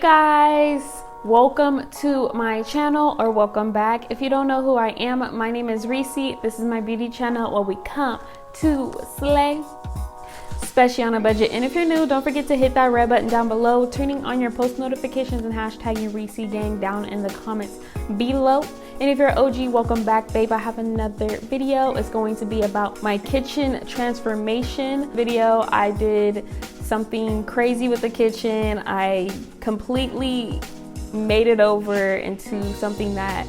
guys, welcome to my channel, or welcome back. If you don't know who I am, my name is Reesie. This is my beauty channel where we come to slay, especially on a budget. And if you're new, don't forget to hit that red button down below, turning on your post notifications and hashtagging Reesie Gang down in the comments below. And if you're OG, welcome back, babe. I have another video. It's going to be about my kitchen transformation video. I did something crazy with the kitchen. I completely made it over into something that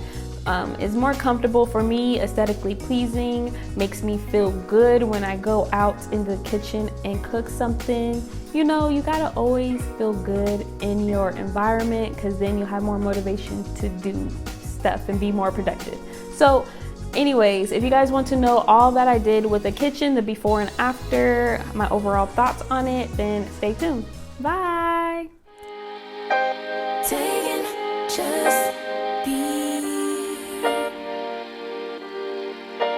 is more comfortable for me, aesthetically pleasing, makes me feel good when I go out in the kitchen and cook something. You know, you gotta always feel good in your environment, because then you'll have more motivation to do stuff and be more productive. So anyways, if you guys want to know all that I did with the kitchen, the before and after, my overall thoughts on it, then stay tuned. Bye. Just be.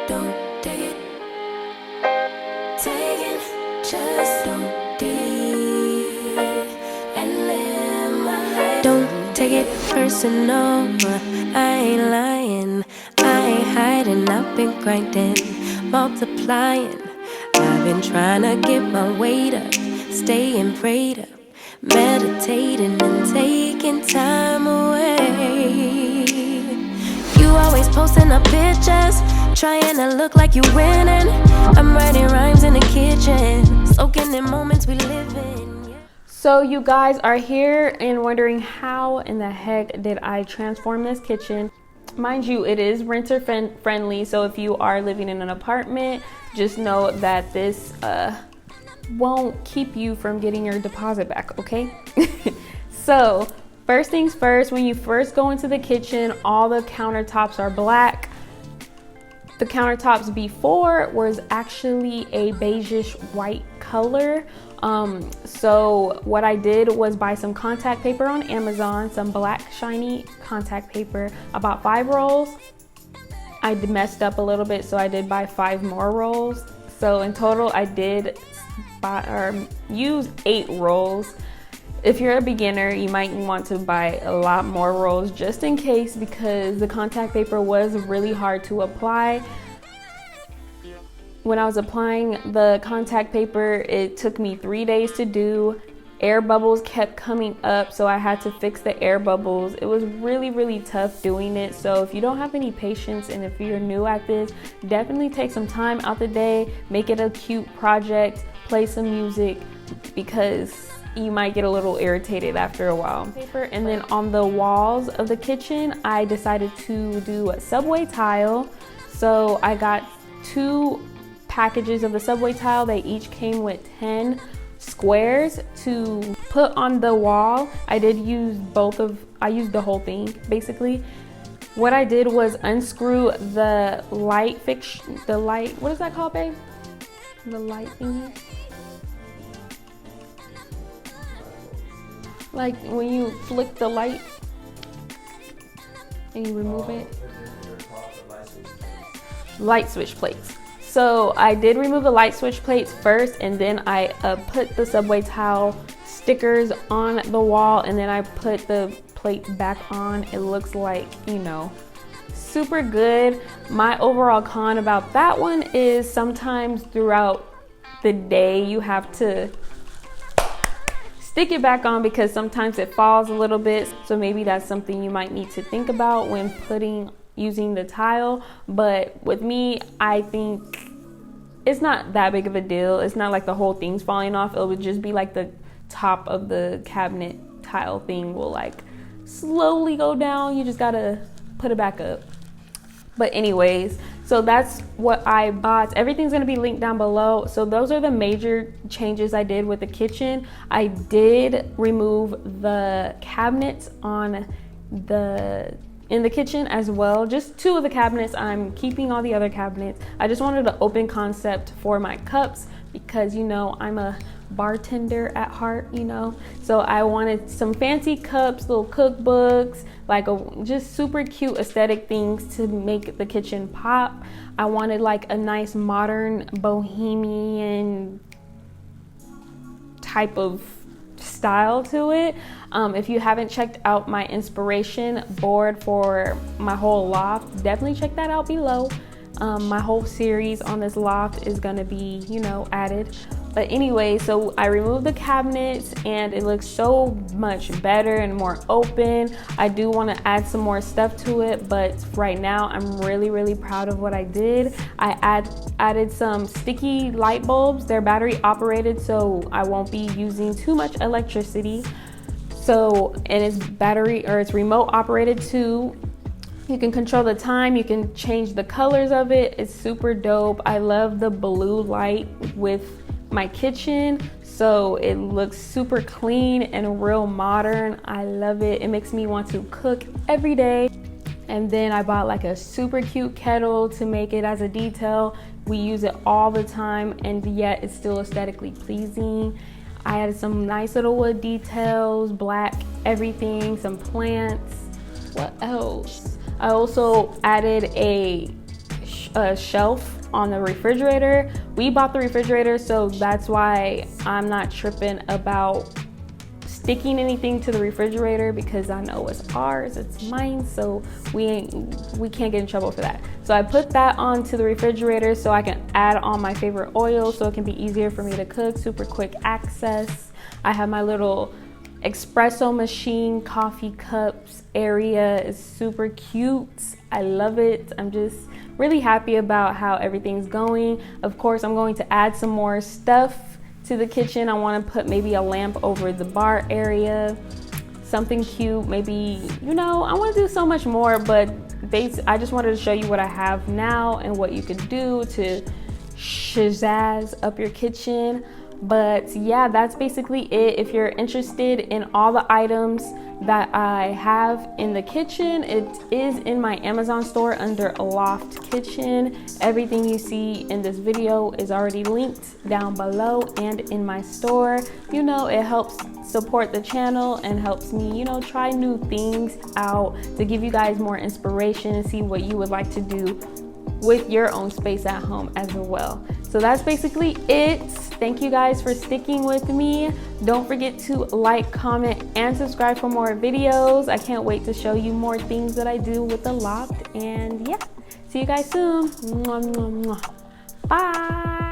Don't take it. Taking, just don't be. And live my life. Don't take it personal. I ain't lying. I ain't hiding. I've been grinding, multiplying. I've been trying to get my weight up, staying prayed up, meditating and taking time away. You always posting up pictures, trying to look like you winning. I'm writing rhymes in the kitchen, soaking in moments we live in. So you guys are here and wondering how in the heck did I transform this kitchen. Mind you, it is renter friendly, so if you are living in an apartment, just know that this won't keep you from getting your deposit back, okay? So first things first, when you first go into the kitchen, all the countertops are black. The countertops before was actually a beigeish white color. So what I did was buy some contact paper on Amazon, some black shiny contact paper, about 5 rolls. I messed up a little bit, so I did buy 5 more rolls. So in total, I did use 8 rolls. If you're a beginner, you might want to buy a lot more rolls just in case, because the contact paper was really hard to apply. When I was applying the contact paper, it took me 3 days to do. Air bubbles kept coming up, so I had to fix the air bubbles. It was really tough doing it. So if you don't have any patience and if you're new at this, definitely take some time out the day, make it a cute project, play some music, because you might get a little irritated after a while. And then on the walls of the kitchen, I decided to do a subway tile. So I got 2 packages of the subway tile. They each came with 10 squares to put on the wall. I used the whole thing basically. What I did was unscrew the light fixture, what is that called, babe? The light thingy? Like when you flick the light and you remove it. Light switch plates. So I did remove the light switch plates first, and then I put the subway tile stickers on the wall, and then I put the plates back on. It looks like, you know, super good. My overall con about that one is sometimes throughout the day you have to stick it back on, because sometimes it falls a little bit. So maybe that's something you might need to think about when using the tile. But with me, I think it's not that big of a deal. It's not like the whole thing's falling off. It would just be like the top of the cabinet tile thing will like slowly go down. You just gotta put it back up. But anyways, so that's what I bought. Everything's gonna be linked down below. So those are the major changes I did with the kitchen. I did remove the cabinets in the kitchen as well. Just 2 of the cabinets. I'm keeping all the other cabinets. I just wanted an open concept for my cups, because you know I'm a bartender at heart, you know, so I wanted some fancy cups, little cookbooks, like just super cute aesthetic things to make the kitchen pop. I wanted like a nice modern bohemian type of style to it. If you haven't checked out my inspiration board for my whole loft, definitely check that out below. My whole series on this loft is gonna be, you know, added. But anyway, so I removed the cabinets and it looks so much better and more open. I do want to add some more stuff to it, but right now I'm really proud of what I did. I added some sticky light bulbs. They're battery operated, so I won't be using too much electricity. So, and it's battery, or it's remote operated too. You can control the time, you can change the colors of it. It's super dope. I love the blue light with my kitchen, so it looks super clean and real modern. I love it. It makes me want to cook every day. And then I bought like a super cute kettle to make it as a detail. We use it all the time, and yet it's still aesthetically pleasing. I added some nice little wood details, black everything, some plants. What else? I also added a shelf on the refrigerator. We bought the refrigerator, so that's why I'm not tripping about sticking anything to the refrigerator, because I know it's ours, it's mine, so we can't get in trouble for that. So I put that onto the refrigerator so I can add on my favorite oil, so it can be easier for me to cook, super quick access. I have my little espresso machine, coffee cups area is super cute. I love it. I'm just really happy about how everything's going. Of course, I'm going to add some more stuff to the kitchen. I want to put maybe a lamp over the bar area, something cute, maybe, you know, I want to do so much more, but I just wanted to show you what I have now and what you could do to shazazz up your kitchen. But yeah, that's basically it. If you're interested in all the items that I have in the kitchen, it is in my Amazon store under LOFT Kitchen. Everything you see in this video is already linked down below and in my store. You know, it helps support the channel and helps me, you know, try new things out to give you guys more inspiration and see what you would like to do with your own space at home as well. So that's basically it. Thank you guys for sticking with me. Don't forget to like, comment, and subscribe for more videos. I can't wait to show you more things that I do with the loft. And yeah, see you guys soon. Mwah, mwah, mwah. Bye.